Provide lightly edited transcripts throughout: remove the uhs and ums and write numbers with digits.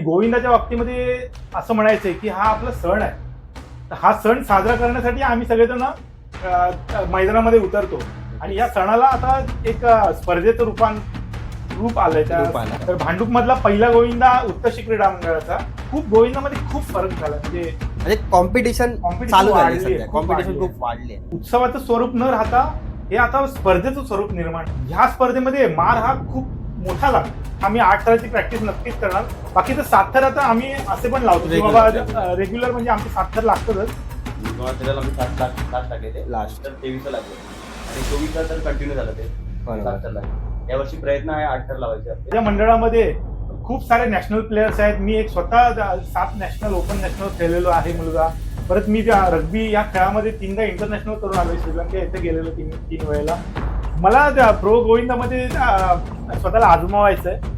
गोविंदाच्या बाबतीमध्ये असं म्हणायचंय की हा आपला सण आहे. तर हा सण साजरा करण्यासाठी आम्ही सगळेजण मैदानामध्ये उतरतो आणि या सणाला आता एक स्पर्धेचं रूप आलंय तर भांडूप मधला पहिला गोविंदा उत्कर्ष क्रीडा मंडळाचा. खूप गोविंदामध्ये खूप फरक झाला, म्हणजे कॉम्पिटिशन चालू झाली, कॉम्पिटिशन खूप वाढले. उत्सवाचं स्वरूप न राहता हे आता स्पर्धेचं स्वरूप निर्माण. ह्या स्पर्धेमध्ये मार हा खूप मोठा लागतो. आम्ही 8 थराची प्रॅक्टिस नक्कीच करणार. बाकीचं 7 थर आता आम्ही असे पण लावतो की बाबा रेग्युलर म्हणजे आमचे 7 थर लागतातच. लास्ट तर 23 लागले आणि 24 तर कंटिन्यू झालं ते 7 थर लागले. यावर्षी प्रयत्न आहे 8 थर लावायचे. या मंडळामध्ये खूप सारे नॅशनल प्लेयर्स आहेत. मी एक स्वतः 7 नॅशनल ओपन नॅशनल खेळलेलो आहे मुलगा. परत मी रग्बी या खेळामध्ये 3दा इंटरनॅशनल करून आलोय. श्रीलंका येथे गेलेलो 3 वेळेला. मला प्रो गोविंदामध्ये स्वतःला आजमावायचं आहे.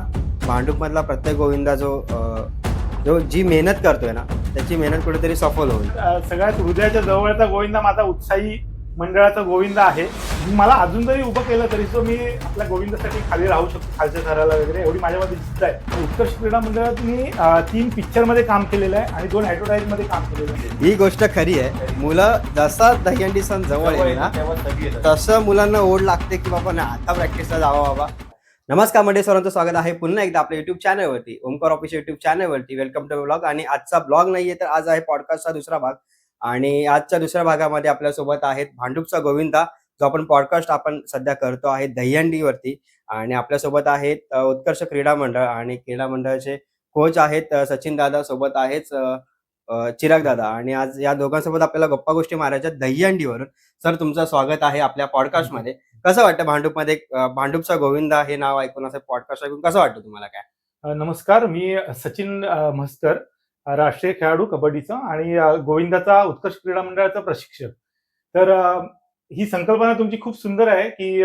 भांडूप मधला प्रत्येक गोविंदा जो जी मेहनत करतोय ना, त्याची मेहनत कुठेतरी सफल होईल. सगळ्यात हृदयाच्या जवळचा गोविंदा माझा उत्साही मंडळाचा गोविंदा आहे. मला अजून जरी उभं केलं तरी तो मी आपल्या गोविंदासाठी खाली राहू शकतो, खालच्या थराला वगैरे, एवढी माझ्यामध्ये जिद्द आहे. उत्कर्ष क्रीडा मंडळात मी 3 पिक्चरमध्ये काम केलेलं आहे आणि 2 ॲडव्हर्टाईजमध्ये काम केलेलं आहे. ही गोष्ट खरी आहे. मुलं जसा दहीहंडी सण जवळ येईल ना, तसं मुलांना ओढ लागते की बाबा ना आता प्रॅक्टिसला जावं बाबा. नमस्कार मंडळी, सर्वांचं स्वागत आहे पुन्हा एकदा आपल्या युट्यूब चॅनलवरती, ओमकार ऑफिशियल युट्यूब चॅनलवरती. Welcome to blog. आणि आजचा ब्लॉग नाहीये तर आज आहे पॉडकास्टचा दुसरा भाग. आणि आजच्या दुसऱ्या भागामध्ये आपल्यासोबत आहेत भांडूपचा गोविंदा, जो आपण पॉडकास्ट सध्या करतो आहे दहीहंडीवरती. आणि आपल्यासोबत आहेत उत्कर्ष क्रीडा मंडळ आणि क्रीडा मंडळाचे कोच आहेत सचिन दादा, सोबत आहेत चिराग दादा. आणि आज या दोघांसोबत आपल्याला गप्पा गोष्टी मारायच्या दहीहंडीवरून. सर, तुमचं स्वागत आहे आपल्या पॉडकास्टमध्ये. कसं वाटतं भांडूपमध्ये भांडूपचा गोविंदा हे नाव ऐकून, असं पॉडकास्ट ऐकून कसं वाटतं तुम्हाला? काय नमस्कार, मी सचिन म्हस्कर, राष्ट्रीय खेळाडू कबड्डीचा आणि गोविंदाचा उत्कर्ष क्रीडा मंडळाचा प्रशिक्षक. तर ही संकल्पना तुमची खूप सुंदर आहे की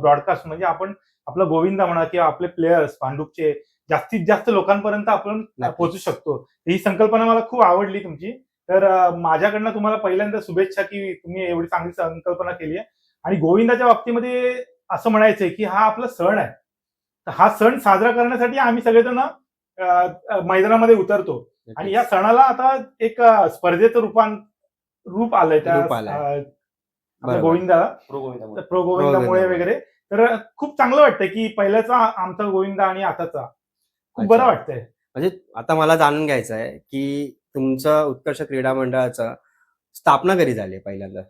ब्रॉडकास्ट म्हणजे आपण आपला गोविंदा म्हणा किंवा आपले प्लेयर्स भांडूपचे जास्तीत जास्त लोकांपर्यंत आपण पोहोचू शकतो. ही संकल्पना मला खूप आवडली तुमची. तर माझ्याकडनं तुम्हाला पहिल्यांदा शुभेच्छा की तुम्ही एवढी चांगली संकल्पना केली आहे. आणि गोविंदाच्या बाबतीमध्ये असं म्हणायचंय की हा आपला सण आहे. तर हा सण साजरा करण्यासाठी आम्ही सगळेजण मैदानामध्ये उतरतो आणि या सणाला आता एक स्पर्धेचं रूप आलंय त्या गोविंदाला, प्रो गोविंदामुळे वगैरे. तर खूप चांगलं वाटतंय की पहिल्याचा आमचा गोविंदा आणि आताचा खूप बरं वाटतंय. म्हणजे आता मला जाणून घ्यायचं आहे की तुमचं उत्कर्ष क्रीडा मंडळाचं स्थापना कधी झाली पहिल्यांदा?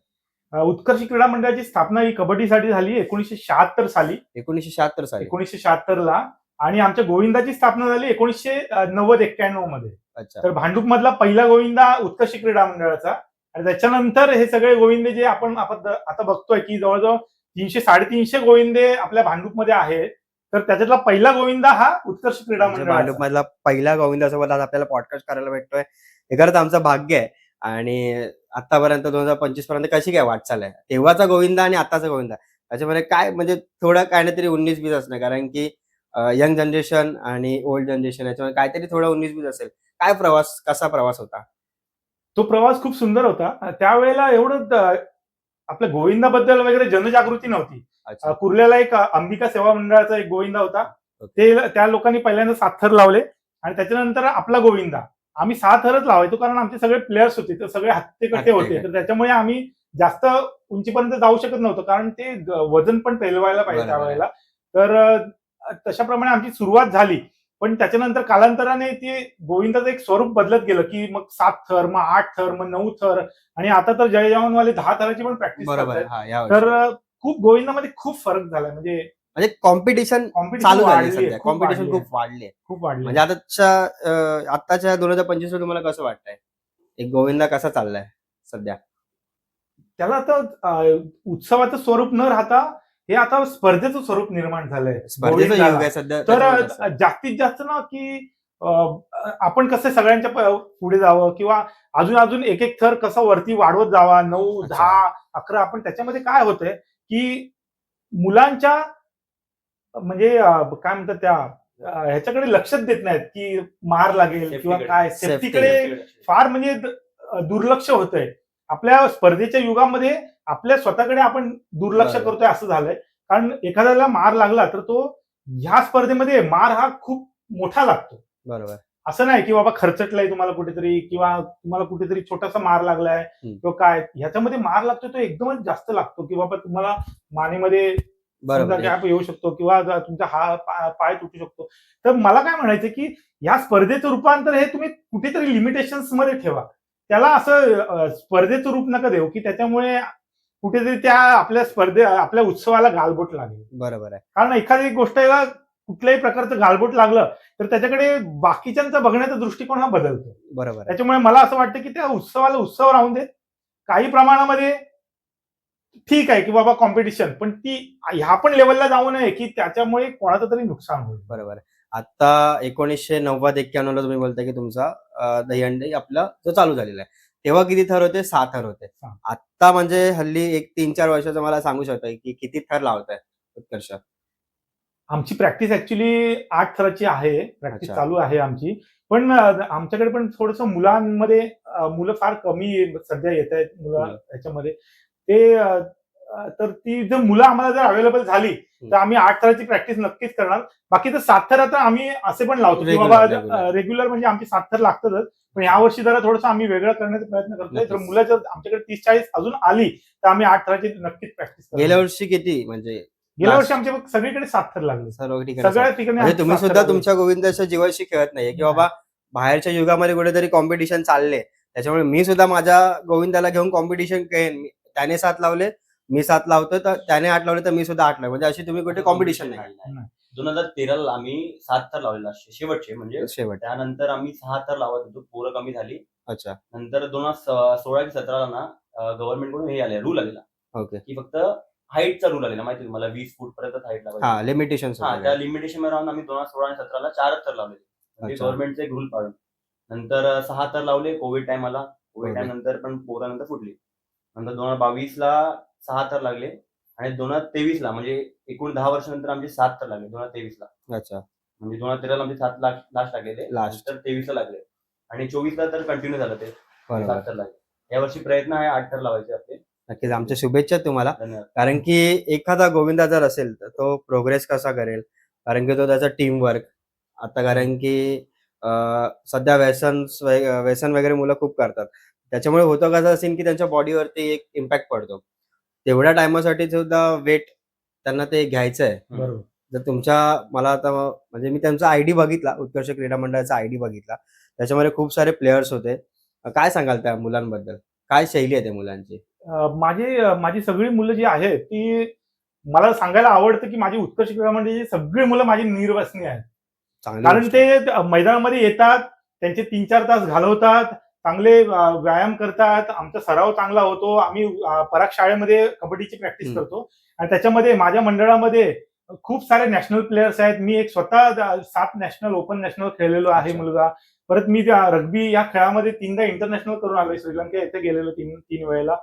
उत्कर्ष क्रीडा मंडळाची स्थापना ही कबड्डीसाठी झाली 1976 साली. 1976 ला. आणि आमच्या गोविंदाची स्थापना झाली 1990-91 मध्ये. तर भांडूप मधला पहिला गोविंदा उत्कर्ष क्रीडा मंडळाचा. आणि त्याच्यानंतर हे सगळे गोविंदे जे आपण आता बघतोय की जवळजवळ 300-350 गोविंदे आपल्या भांडूप मध्ये आहेत. तर त्याच्यातला पहिला गोविंदा हा उत्कर्ष क्रीडा मंडळ. भांडूप मधला पहिला गोविंदासोबत आज आपल्याला पॉडकास्ट करायला भेटतोय. हे खरंच आमचं भाग्य आहे. आणि आतापर्यंत 2025 पर्यंत कशी काय वाटचाल आहे तेव्हाचा गोविंदा आणि आताचा गोविंदा, त्याच्यामध्ये काय म्हणजे थोडं काय ना तरी 19-20 असणं, कारण की यंग जनरेशन आणि ओल्ड जनरेशन याच्यामध्ये काहीतरी थोडं 19-20 असेल. काय कसा प्रवास होता? तो प्रवास खूप सुंदर होता. त्यावेळेला एवढं आपल्या गोविंदाबद्दल वगैरे जनजागृती नव्हती. कुर्ल्याला एक अंबिका सेवा मंडळाचा एक गोविंदा होता. त्या लोकांनी पहिल्यांदा 7 थर लावले आणि त्याच्यानंतर आपला गोविंदा. आम्ही 6 थरच लावायचो कारण आमचे सगळे प्लेयर्स होते, तर सगळे हत्तेकट्टे होते. तर त्याच्यामुळे आम्ही जास्त उंचीपर्यंत जाऊ शकत नव्हतो, कारण ते वजन पण पेलवायला पाहिजे त्यावेळेला. तर तशाप्रमाणे आमची सुरुवात झाली. पण त्याच्यानंतर कालांतराने ते गोविंदाचं एक स्वरूप बदलत गेलं की मग 7 थर, मग 8 थर, मग 9 थर. आणि आता तर जय जवानवाले 10 थराची पण प्रॅक्टिस करतात. तर खूप गोविंदामध्ये खूप फरक झालाय. म्हणजे कॉम्पिटिशन चालू झाली सध्या, कॉम्पिटिशन खूप वाढली. म्हणजे आताच्या 2025 मध्ये तुम्हाला कसं वाटतंय एक गोविंदा कसा चाललाय सध्या? त्याला आता उत्सवाचं स्वरूप न राहता हे आता स्पर्धेचं स्वरूप निर्माण झालंय. स्पर्धेचं युग आहे सध्या. तर जास्तीत जास्त ना की आपण कसं सगळ्यांच्या पुढे जावं किंवा अजून एक थर कसा वरती वाढवत जावा, 9, 10, 11. आपण त्याच्यामध्ये काय होतंय की मुलांच्या म्हणजे काय म्हणतात त्या ह्याच्याकडे लक्षच देत नाहीत की मार लागेल किंवा काय, सेफ्टीकडे फार म्हणजे दुर्लक्ष होतंय. आपल्या स्पर्धेच्या युगामध्ये आपल्या स्वतःकडे आपण दुर्लक्ष करतोय असं झालंय. कारण एखाद्याला मार लागला तर तो ह्या स्पर्धेमध्ये मार हा खूप मोठा लागतो. बरोबर. असं नाही की बाबा खर्चटलाय तुम्हाला कुठेतरी किंवा तुम्हाला कुठेतरी छोटासा मार लागलाय किंवा काय ह्याच्यामध्ये मार लागतो तो एकदमच जास्त लागतो की बाबा तुम्हाला मानेमध्ये बरोबर गॅप येऊ शकतो किंवा तुमचा पाय तुटू शकतो. तर मला काय म्हणायचं की या स्पर्धेचं रूपांतर हे तुम्ही कुठेतरी लिमिटेशन्स मध्ये ठेवा. त्याला असं स्पर्धेचं रूप नका देऊ की त्याच्यामुळे कुठेतरी त्या आपल्या उत्सवाला गालबोट लागेल. बरोबर आहे. कारण एखादी गोष्टीला कुठल्याही प्रकारचं गालबोट लागलं तर त्याच्याकडे बाकीच्यांचा बघण्याचा दृष्टिकोन हा बदलतो. बरोबर आहे. त्याच्यामुळे मला असं वाटतं की त्या उत्सवाला उत्सव राहून देत. काही प्रमाणामध्ये ठीक आहे की बाबा कॉम्पिटिशन, पण ती ह्या पण लेवलला जाऊ नये की त्याच्यामुळे कोणाचं तरी नुकसान होईल. बरोबर आहे. आता 1990-91 ला तुम्ही बोलताय की तुमचा दहीहंडी आपला जो चालू झालेला आहे. तेव्हा किती थर होते? 6 थर होते. हा. आता म्हणजे हल्ली एक 3-4 वर्षाचं मला सांगू शकताय की किती थर लावताय उत्कर्ष? आमची प्रॅक्टिस ऍक्च्युली 8 थराची आहे. प्रॅक्टिस अच्छा. चालू आहे आमची. पण आमच्याकडे पण थोडंसं मुलांमध्ये मुलं फार कमी सध्या येत आहेत मुलं ह्याच्यामध्ये. ते तर ती जर मुलं आम्हाला जर अवेलेबल झाली तर आम्ही 8 थराची प्रॅक्टिस नक्कीच करणार. बाकी तर 7 थर आता आम्ही असे पण लावतो की बाबा रेग्युलर म्हणजे आमची 7 थर लागतातच. पण यावर्षी जरा थोडंसं आम्ही वेगळं करण्याचा प्रयत्न करतोय. तर मुलं जर आमच्याकडे 30-40 अजून आली तर आम्ही 8 थराची नक्कीच प्रॅक्टिस करतो. गेल्या वर्षी किती म्हणजे गेल्या वर्षी आमच्या सगळीकडे 7 थर लागले. सर्व ठिकाणी सगळ्या ठिकाणी म्हणजे तुम्ही 7 थर सुद्धा लागले. तुमच्या गोविंदाच्या जीवाशी खेळत नाहीये की बाबा बाहेरच्या युगामध्ये कुठेतरी कॉम्पिटिशन चालले, त्याच्यामुळे मी सुद्धा माझ्या गोविंदाला घेऊन कॉम्पिटिशन खेळेन. त्याने 7 लावले, मी 7 लावतो, तर त्याने 8 लावले तर मी सुद्धा 8 लावले. म्हणजे अशी तुम्ही कुठे कॉम्पिटिशन नाही. 2013 आम्ही 7 थर लावलेला शेवटचे म्हणजे शेवट. त्यानंतर आम्ही 6 थर लावत होतो. पोरं कमी झाली. अच्छा. नंतर 2016 की 17 ना गव्हर्नमेंट कडून हे आले रूल आलेला. ओके. की फक्त हाईटचा रूल आलेला माहिती तुम्हाला 20 फूट पर्यंत हाईट लावायची. हा, लिमिटेशन. त्या लिमिटेशन मध्ये राहून आम्ही 2016 आणि 17ला 4 थर लावले. म्हणजे गव्हर्नमेंटचे एक रूल पाळून. नंतर 6 थर लावले. कोविड टाइम आला. कोविड टाइम नंतर पण पोरं नंतर फुटली. नंतर 2022ला 6 थर लागले आणि 2023ला म्हणजे एकूण 10 वर्षानंतर आमचे 7 थर लागले 2023ला. अच्छा. म्हणजे 2013ला आमचे 7 लास्ट लागलेले. नंतर 23ला लागले आणि 24ला तर कंटिन्यू झालं ते 7 थर लागले. यावर्षी प्रयत्न आहे 8 थर लावायचे आपले. नक्कीच आमच्या शुभेच्छा तुम्हाला. धन्यवाद. कारण की एखादा गोविंदा जर असेल तर तो प्रोग्रेस कसा करेल, कारण की तो त्याचा टीम वर्क आता, कारण की सध्या व्यसन वगैरे मुलं खूप करतात. त्याच्यामुळे होतं कसं असेल की त्यांच्या बॉडीवरती एक इम्पॅक्ट पडतो. तेवढ्या टायमासाठी सुद्धा वेट त्यांना ते घ्यायचं आहे. बरोबर. जर तुमच्या मला आता म्हणजे मी त्यांचा आयडी बघितला, उत्कर्ष क्रीडा मंडळाचा आयडी बघितला, त्याच्यामध्ये खूप सारे प्लेयर्स होते. काय सांगाल त्या मुलांबद्दल? काय शैली आहे त्या मुलांची? माझी सगळी मुलं जी आहेत ती मला सांगायला आवडतं की माझी उत्कर्ष क्रीडा मंडळाची सगळी मुलं माझी निर्व्यसनी आहेत. कारण ते मैदानामध्ये येतात, त्यांचे 3-4 तास घालवतात, चांगले व्यायाम करतात, आमचा सराव चांगला होतो. आम्ही पराग शाळेमध्ये कबड्डीची प्रॅक्टिस करतो आणि त्याच्यामध्ये माझ्या मंडळामध्ये खूप सारे नॅशनल प्लेयर्स आहेत. मी एक स्वतः 7 नॅशनल ओपन नॅशनल खेळलेलो आहे मुलगा. परत मी रग्बी या खेळामध्ये 3दा इंटरनॅशनल करून आलोय. श्रीलंका येथे गेलेलो 3 वेळेला.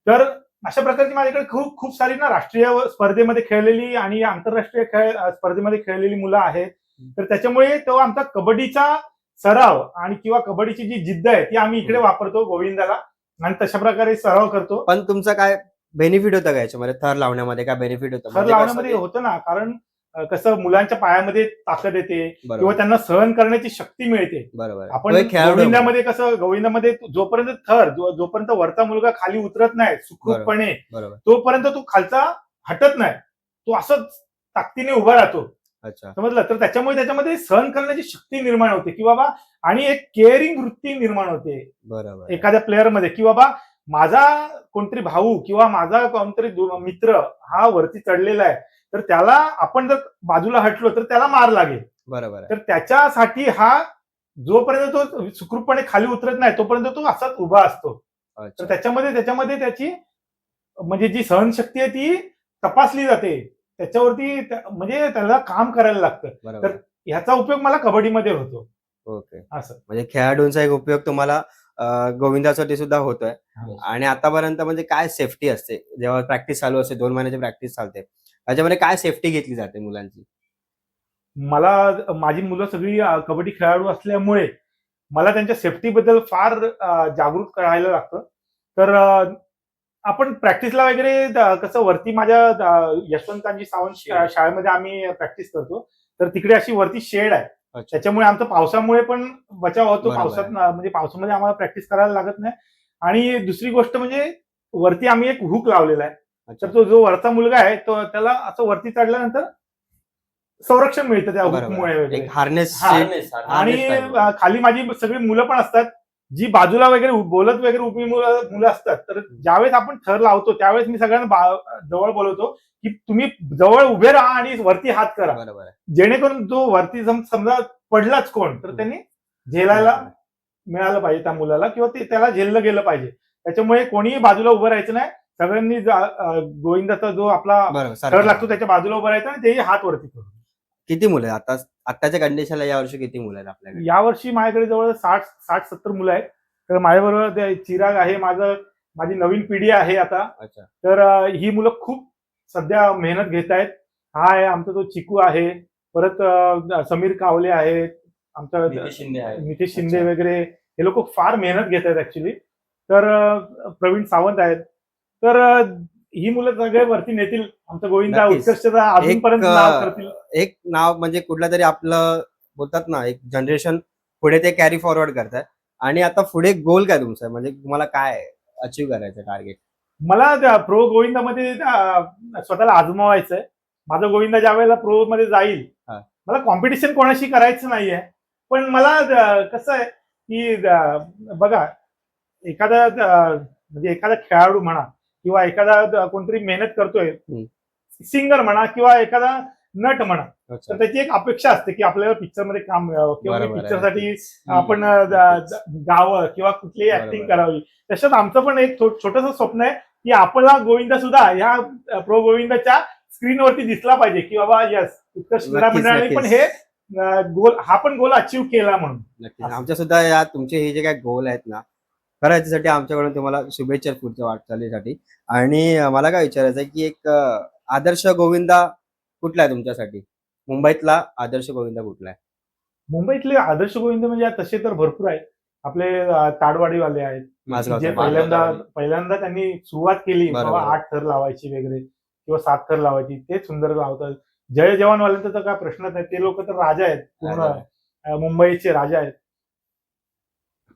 तर अशा प्रकारची माझ्याकडे खूप सारी ना राष्ट्रीय स्पर्धेमध्ये खेळलेली आणि आंतरराष्ट्रीय स्पर्धेमध्ये खेळलेली मुलं आहेत. तर त्याच्यामुळे तो आमचा कबड्डीचा सराव आणि किंवा कबड्डीची जी जिद्द आहे ती आम्ही इकडे वापरतो गोविंदाला आणि तशा प्रकारे सराव करतो. पण तुमचा काय बेनिफिट होतं का याच्यामध्ये? थर लावण्यामध्ये काय बेनिफिट होतं? थर लावण्यामध्ये होतं ना, कारण कसं मुलांच्या पायामध्ये ताकद येते किंवा त्यांना सहन करण्याची शक्ती मिळते. बरोबर. आपण गोविंदामध्ये कसं, गोविंदामध्ये जोपर्यंत वरचा मुलगा खाली उतरत नाही सुखरूपपणे, तोपर्यंत तो खालचा हटत नाही, तो असंच ताकदीने उभा राहतो. अच्छा. समजलं? तर त्याच्यामध्ये सहन करण्याची शक्ती निर्माण होते की बाबा, आणि एक केअरिंग वृत्ती निर्माण होते बरोबर एखाद्या प्लेअर मध्ये की बाबा माझा कोणतरी भाऊ किंवा माझा कोणतरी मित्र हा वरती चढलेला आहे, तर त्याला आपण जर बाजूला हटलो तर त्याला मार लागेल. बरोबर. तर त्याच्यासाठी हा जोपर्यंत तो सुखरूपपणे खाली उतरत नाही तोपर्यंत तो असाच उभा असतो. तर त्याच्यामध्ये त्याची म्हणजे जी सहनशक्ती आहे ती तपासली जाते. त्याच्यावरती म्हणजे त्याला काम करायला लागतं. तर ह्याचा उपयोग मला कबड्डीमध्ये होतो. ओके. असं म्हणजे खेळाडूंचा एक उपयोग तुम्हाला गोविंदासाठी सुद्धा होतोय. आणि आतापर्यंत म्हणजे काय सेफ्टी असते जेव्हा प्रॅक्टिस चालू असते, 2 महिन्याची प्रॅक्टिस चालते, त्याच्यामध्ये काय सेफ्टी घेतली जाते मुलांची? माझी मुलं सगळी कबड्डी खेळाडू असल्यामुळे मला त्यांच्या सेफ्टीबद्दल फार जागरूक करायला लागतं. तर आपण प्रॅक्टिसला वगैरे कसं वरती माझ्या यशवंतांची सावंत शाळेमध्ये आम्ही प्रॅक्टिस करतो. तर तिकडे अशी वरती शेड आहे. अच्छा. त्याच्यामुळे आमचा पावसामुळे पण बचाव होतो. बरोबर पावसात आहे. म्हणजे पावसामध्ये आम्हाला प्रॅक्टिस करायला लागत नाही. आणि दुसरी गोष्ट म्हणजे वरती आम्ही एक हुक लावलेला आहे. अच्छा. तर तो जो वरचा मुलगा आहे तो त्याला असं वरती चढल्यानंतर संरक्षण मिळतं त्या बरोबर हुकमुळे आहे. वगैरे. एक हार्नेस हा. आणि harness खाली माझी सगळी मुलं पण असतात जी बाजूला वगैरे बोलत वगैरे उभी मुलं असतात. तर ज्यावेळेस आपण थर लावतो त्यावेळेस मी सगळ्यांना जवळ बोलवतो की तुम्ही जवळ उभे राहा आणि वरती हात करा, बरोबर आहे. जेणेकरून जो वरती समजा पडलाच कोण तर त्यांनी झेलायला मिळालं पाहिजे त्या मुलाला, किंवा ते त्याला झेललं गेलं पाहिजे. त्याच्यामुळे कोणीही बाजूला उभं राहायचं नाही. सगळ्यांनी गोविंदाचा जो आपला बरोबर थर सारखं. लागतो त्याच्या बाजूला उभं राहायचं आणि तेही हात वरती करून. किती मुलं आहेत आता आत्ताच्या कंडिशनला यावर्षी किती मुलं आहेत आपल्याकडे? यावर्षी माझ्याकडे जवळ 60-70 मुलं आहेत. तर माझ्याबरोबर ते चिराग आहे, माझी नवीन पिढी आहे आता. अच्छा. तर ही मुलं खूप सध्या मेहनत घेत आहेत. हा आहे आमचा तो चिकू आहे, परत समीर कावले आहेत, आमचा नितेश शिंदे आहे. नितेश शिंदे अच्छा. वगैरे हे लोक फार मेहनत घेत आहेत ऍक्च्युली. तर प्रवीण सावंत आहेत. तर ही मुलं सगळे वरती नेतील आमचं गोविंदा नक्कीच. उत्कृष्टता अजूनपर्यंत नाव करतील. एक नाव म्हणजे कुठलं तरी आपलं बोलतात ना, एक जनरेशन पुढे ते कॅरी फॉरवर्ड करतात. आणि आता पुढे गोल काय तुमचा, म्हणजे तुम्हाला काय अचीव करायचं टार्गेट? मला प्रो गोविंदामध्ये स्वतःला आजमावायचंय. माझा गोविंदा ज्या वेळेला प्रो मध्ये जाईल, हा. मला कॉम्पिटिशन कोणाशी करायचं नाहीये. पण मला कसं आहे की बघा, म्हणजे एखादा खेळाडू म्हणा किंवा एखादा कोणतरी मेहनत करतोय, सिंगर म्हणा किंवा एखादा नट म्हणा, तर त्याची एक अपेक्षा असते की आपल्याला पिक्चर मध्ये काम मिळावं किंवा बरोबर आहे. पिक्चरसाठी आपण गावं किंवा कुठलीही बरोबर ऍक्टिंग आहे. करावी. तसंच आमचं पण एक छोटंसं स्वप्न आहे की आपला गोविंदा सुद्धा ह्या प्रो गोविंदाच्या स्क्रीनवरती दिसला पाहिजे की बाबा यस, उत्कर्ष क्रीडा नक्कीच, मंडळाने पण नक्कीच. हे गोल, हा पण गोल अचीव्ह केला म्हणून. नक्कीच. आमच्या सुद्धा या तुमचे हे जे काही गोल आहेत ना, खरं याच्यासाठी आमच्याकडून तुम्हाला शुभेच्छा पुढच्या वाटचालीसाठी. आणि मला काय विचारायचं आहे की एक आदर्श गोविंदा कुठला आहे तुमच्यासाठी? मुंबईतला आदर्श गोविंदा कुठला आहे? मुंबईतले आदर्श गोविंद म्हणजे तसे तर भरपूर आहेत. आपले ताडवाडीवाले आहेत, माझगावचा. जे पहिल्यांदा त्यांनी सुरुवात केली बरोबर. बाबा 8 थर लावायची वगैरे किंवा 7 थर लावायची, ते सुंदर लावतात. जय जवानवाल्यांचा तर काय प्रश्नच नाही. ते लोक तर राजा आहेत, पूर्ण मुंबईचे राजा आहेत.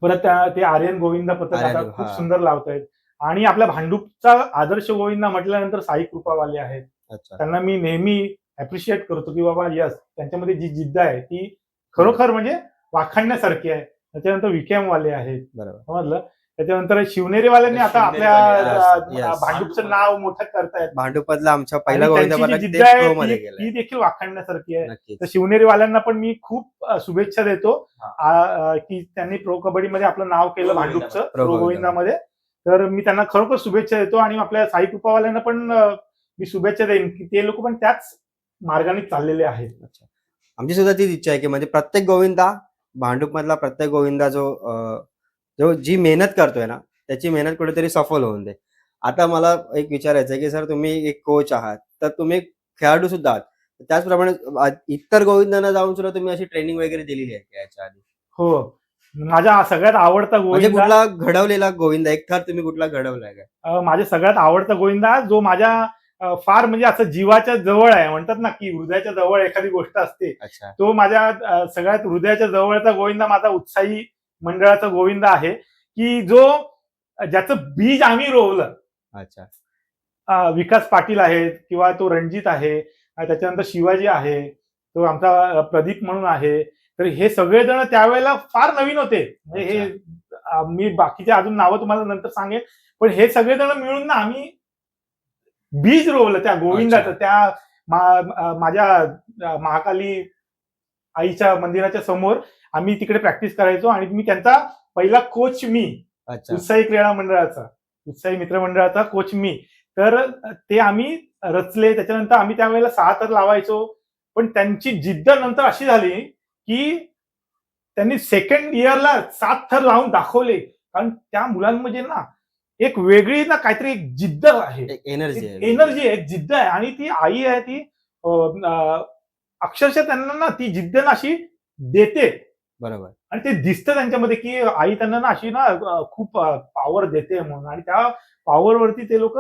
परत ते आर्यन गोविंदा पथक आता आर्यन, खूप हा. सुंदर लावतायत. आणि आपल्या भांडूपचा आदर्श गोविंदा म्हटल्यानंतर साई कृपावाले आहेत. अच्छा. त्यांना मी नेहमी अप्रिशिएट करतो की बाबा यस, त्यांच्यामध्ये जी जिद्द आहे ती खरोखर म्हणजे वाखाणण्यासारखी आहे. त्याच्यानंतर विकेमवाले आहेत, बरोबर. समजलं. त्याच्यानंतर शिवनेरीवाल्यांनी आता शिवनेरीवाले, आपल्या yes. भांडूपचं नाव मोठं करतायत. भांडुपला आमच्या पहिला आणि गोविंदा त्यांची पथक जी ते जिद्द आहे प्रो मध्ये ती गेलंय. देखील वाखाणण्यासारखी आहे. नक्कीच. तर शिवनेरीवाल्यांना पण मी खूप शुभेच्छा देतो की त्यांनी प्रो कबड्डीमध्ये आपलं नाव केलं, प्रो भांडूपचं प्रो प्रो गोविंदामध्ये. तर मी त्यांना खरोखर शुभेच्छा देतो. आणि आपल्या साई कृपावाल्यांना पण मी शुभेच्छा देईन की ते लोक पण त्याच मार्गाने चाललेले आहेत. अच्छा. आमची सुद्धा तीच इच्छा आहे की म्हणजे प्रत्येक गोविंदा, भांडूप मधला प्रत्येक गोविंदा जो जी मेहनत करतोय ना, त्याची मेहनत कुठेतरी सफल होऊन दे. आता मला एक विचारायचं आहे की सर, तुम्ही एक कोच आहात, तर तुम्ही खेळाडू सुद्धा आहात. त्याचप्रमाणे इतर गोविंदांना जाऊन सुद्धा तुम्ही अशी ट्रेनिंग वगैरे दिलेली आहे का याच्या आधी? हो, माझा सगळ्यात आवडता म्हणजे गोविंदा, कुठला घडवलेला गोविंदा, एक थर तुम्ही कुठला घडवलाय का? माझ्या सगळ्यात आवडता गोविंदा जो माझ्या फार म्हणजे असं जीवाच्या जवळ आहे, म्हणतात ना की हृदयाच्या जवळ एखादी गोष्ट असते, अच्छा. तो माझ्या सगळ्यात हृदयाच्या जवळचा गोविंदा माझा उत्साही मंडळाचा गोविंदा आहे, की ज्याचं बीज आम्ही रोवलं. अच्छा. विकास पाटील आहेत किंवा तो रणजित आहे, त्याच्यानंतर शिवाजी आहे, तो आमचा प्रदीप म्हणून आहे. तर हे सगळेजण त्यावेळेला फार नवीन होते. म्हणजे हे मी बाकीचे अजून नावं तुम्हाला नंतर सांगेन, पण हे सगळेजण मिळून ना आम्ही बीज रोवलं त्या गोविंदाचं. त्या माझ्या महाकाली आईच्या मंदिराच्या समोर आम्ही तिकडे प्रॅक्टिस करायचो आणि मी त्यांचा पहिला कोच मी, अच्छा. उत्साही क्रीडा मंडळाचा, उत्साही मित्रमंडळाचा कोच मी. तर ते आम्ही रचले. त्याच्यानंतर आम्ही त्यावेळेला 6 थर लावायचो. पण त्यांची जिद्द नंतर अशी झाली की त्यांनी सेकंड इयरला 7 थर लावून दाखवले. कारण त्या मुलांमध्ये ना एक वेगळी ना काहीतरी एक जिद्द आहे, एनर्जी आहे. एनर्जी आहे, एक जिद्द आहे. आणि ती आई आहे, ती अक्षरशः त्यांना ना ती जिद्द ना अशी देते. बरोबर. आणि ते दिसतं त्यांच्यामध्ये की आई त्यांना ना अशी ना खूप पॉवर देते म्हणून. आणि त्या पॉवरवरती ते लोक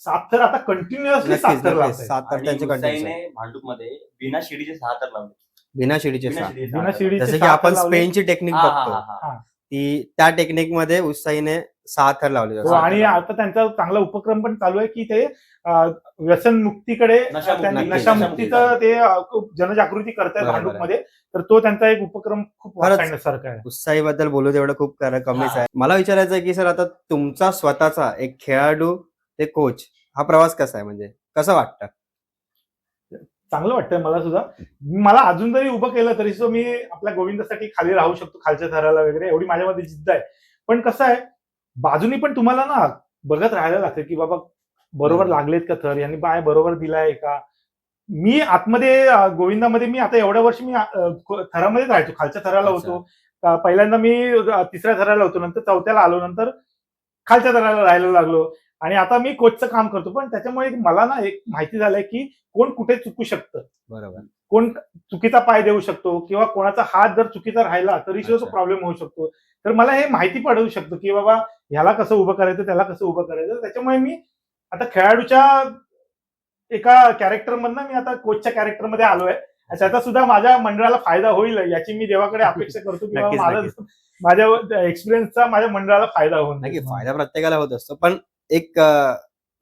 7 थर आता कंटिन्युअसली 7 थर लावतात. सात तर आणि त्यांचे कंटिन्यू. उत्साहीने भांडूपमध्ये बिना शिडीचे 6 थर लावले. बिना शिडीचे बिना 6. शिडीचे बिना 6 शिडीचे जसं की 6 आपण थर लावले. स्पेनची टेक्निक हा, हा, बघतो हा, हा. ती त्या टेक्निक मध्ये उत्साहीने 6 थर लावले हो, जातात. आणि आता त्यांचा चांगला उपक्रम पण चालू आहे की ते व्यसनमुक्तीकडे नशामुक्ती, त्यांनी नक्कीच, नशामुक्तीचं ते खूप जनजागृती करतायत बरोबर आहे. भांडूपमध्ये. तर तो त्यांचा एक उपक्रम खूप खरंच. वाखाणण्यासारखा आहे. उत्साहीबद्दल बोलू तेवढं खूप कमीच हा. आहे. मला विचारायचं आहे की सर आता तुमचा स्वतःचा एक खेळाडू ते कोच हा प्रवास कसा आहे, म्हणजे कसं वाटतं? चांगलं वाटतंय मला सुद्धा. मला अजून जरी उभं केलं तरी सुद्धा मी आपल्या गोविंदासाठी खाली राहू शकतो, खालच्या थराला वगैरे, एवढी माझ्यामध्ये जिद्द आहे. पण कसं आहे, बाजूनी पण तुम्हाला ना बघत राहायला लागतं की बाबा बरोबर लागलेत का थर, यांनी बाय बरोबर दिलाय का. मी आतमध्ये गोविंदामध्ये मी आता एवढ्या वर्ष मी थरामध्येच राहायचो, खालच्या थराला अच्छा. होतो. पहिल्यांदा मी तिसऱ्या थराला होतो, नंतर चौथ्याला आलो, नंतर खालच्या थराला राहायला लागलो. आणि आता मी कोचचं काम करतो. पण त्याच्यामुळे मला ना एक माहिती झालंय की कोण कुठे चुकू शकतं, बरोबर. कोण चुकीचा पाय देऊ शकतो, किंवा कोणाचा हात जर चुकीचा राहिला तरी सुद्धा तो अच्छा. प्रॉब्लेम होऊ शकतो. तर मला हे माहिती पडू शकतं की बाबा ह्याला कसं उभं करायचं, त्याला कसं उभं करायचं. त्याच्यामुळे मी आता खेळाडूच्या एका कॅरेक्टर मधनं मी आता कोचच्या कॅरेक्टर मध्ये आलोय. त्याचा सुद्धा माझ्या मंडळाला फायदा होईल याची मी देवाकडे अपेक्षा करतो की नक्कीच, बाबा नक्कीच. माझ्या एक्सपिरियन्सचा माझ्या मंडळाला फायदा होईल. नाही, फायदा प्रत्येकाला होत असतो, पण एक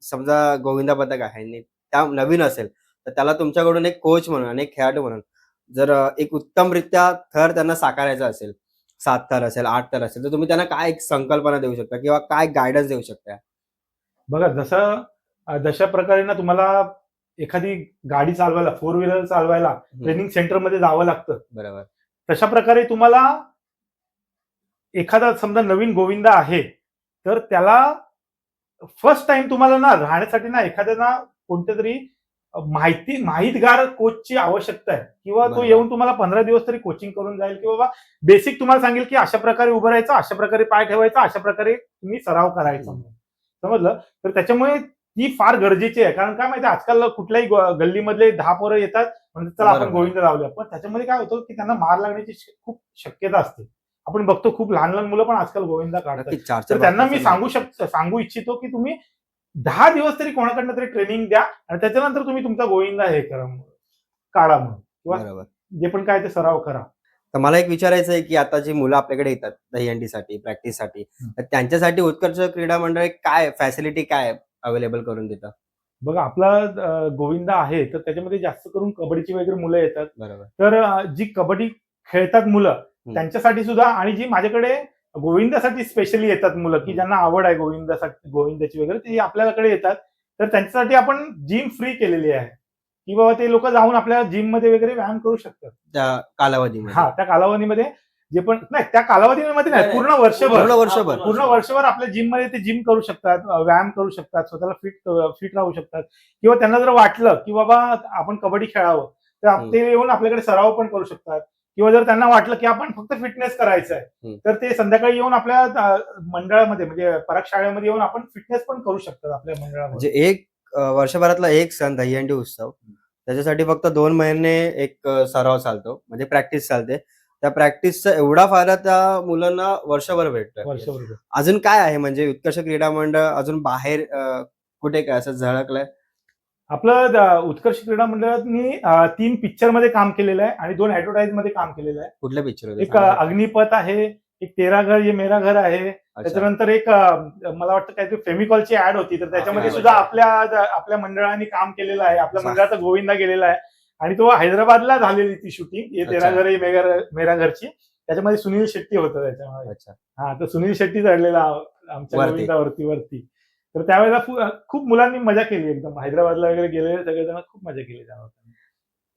समजा गोविंदा पथक आहे आणि त्या नवीन असेल तर त्याला तुमच्याकडून एक कोच म्हणून आणि एक खेळाडू म्हणून जर एक उत्तमरित्या थर त्यांना साकारायचा असेल, 7 थर असेल, 8 थर असेल, तर तुम्ही त्यांना काय एक संकल्पना देऊ शकता किंवा काय गायडन्स देऊ शकता? बघा, जशा प्रकारे ना तुम्हाला एखादी गाडी चालवायला, 4 व्हीलर चालवायला ट्रेनिंग सेंटरमध्ये जावं लागतं, बरोबर. तशा प्रकारे तुम्हाला एखादा समजा नवीन गोविंदा आहे तर त्याला फर्स्ट टाइम तुम्हाला ना राहण्यासाठी ना एखाद्या ना कोणत्या तरी माहितगार कोचची आवश्यकता आहे, किंवा तो बरोबर. येऊन तुम्हाला 15 दिवस तरी कोचिंग करून जाईल, की बाबा बेसिक तुम्हाला सांगेल की अशा प्रकारे उभं राहायचं, अशा प्रकारे पाय ठेवायचा, अशा प्रकारे तुम्ही सराव करायचा. समजलं? तर त्याच्यामुळे ती फार गरजेची आहे. कारण काय माहिती, आजकाल कुठल्याही गल्लीमधले 10 पोरं येतात म्हणजे चला आपण बरोबर. गोविंद लावूया, पण त्याच्यामध्ये काय होतं की त्यांना मार लागण्याची खूप शक्यता असते. आपण बघतो खूप लहान लहान मुलं पण आजकाल गोविंदा काढतात. नक्कीच 4 तर त्यांना मी सांगू इच्छितो की तुम्ही 10 दिवस तरी कोणाकडनं तरी ट्रेनिंग द्या, आणि त्याच्यानंतर तुम्ही तुमचा गोविंदा हे करा, काढा म्हणून, किंवा बरोबर. जे पण काय ते सराव करा. तर मला एक विचारायचं आहे की आता जी मुलं आपल्याकडे येतात दहीहंडीसाठी प्रॅक्टिससाठी, तर त्यांच्यासाठी उत्कर्ष क्रीडा मंडळ काय फॅसिलिटी काय अवेलेबल करून देतं? बघा, आपला गोविंदा आहे तर त्याच्यामध्ये जास्त करून कबड्डीची वगैरे मुलं येतात. बरोबर. तर जी कबड्डी खेळतात मुलं त्यांच्यासाठी सुद्धा, आणि जी माझ्याकडे गोविंदासाठी स्पेशली येतात मुलं की ज्यांना आवड आहे गोविंदाची वगैरे, ते आपल्याकडे येतात. तर त्यांच्यासाठी आपण जिम फ्री केलेली आहे, की बाबा ते लोक जाऊन आपल्या जिम मध्ये वगैरे व्यायाम करू शकतात त्या कालावधीमध्ये. हा, त्या कालावधीमध्ये जे पण नाही, त्या कालावधीमध्ये नाही, पूर्ण वर्षभर आपल्या जिम मध्ये ते जिम करू शकतात, व्यायाम करू शकतात, स्वतःला फिट राहू शकतात. किंवा त्यांना जर वाटलं की बाबा आपण कबड्डी खेळावं तर ते येऊन आपल्याकडे सराव पण करू शकतात. किंवा जर त्यांना वाटलं की आपण फक्त फिटनेस करायचं आहे तर ते संध्याकाळी येऊन आपल्या मंडळामध्ये म्हणजे पराग शाळेमध्ये येऊन आपण फिटनेस पण करू शकतात आपल्या मंडळामध्ये. म्हणजे एक वर्षभरातला एक सण दहीहंडी उत्सव, त्याच्यासाठी फक्त 2 महिने एक सराव चालतो, म्हणजे प्रॅक्टिस चालते. त्या प्रॅक्टिसचा एवढा फायदा त्या मुलांना वर्षभर भेटतो. वर्षभर अजून काय आहे म्हणजे उत्कर्ष क्रीडा मंडळ अजून बाहेर कुठे काय असं झळकलंय? आपलं उत्कर्ष क्रीडा मंडळाने 3 पिक्चर मध्ये काम केलेलं आहे आणि 2 ऍडव्हर्टाईज मध्ये काम केलेलं आहे. कुठल्या पिक्चर होते? एक अग्निपथ आहे, एक तेरा घर ये मेरा घर आहे. त्याच्यानंतर एक मला वाटतं काहीतरी फेमिकॉलची ऍड होती, तर त्याच्यामध्ये सुद्धा आपल्या मंडळाने काम केलेलं आहे. आपल्या मंडळाचा गोविंदा गेलेला आहे आणि तो हैदराबादला झालेली ती शूटिंग, ये तेरा घर ये मेरा घरची. त्याच्यामध्ये सुनील शेट्टी होतं त्याच्यामध्ये. हा, तर सुनील शेट्टी चढलेला आमच्या गोविंदावरती. तर त्यावेळेला खूप मुलांनी मजा केली, एकदम हैदराबादला वगैरे गेलेले सगळेजण खूप मजा केली त्यावर.